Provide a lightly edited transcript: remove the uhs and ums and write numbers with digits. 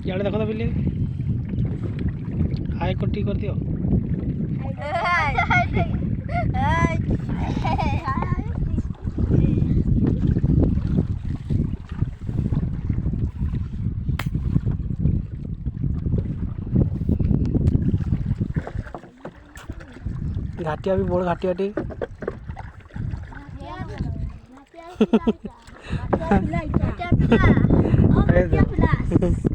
इे देख तो बिल्ली हाय को टी कर दियो घाटिया भी बड़ घाटिया टी घाटिया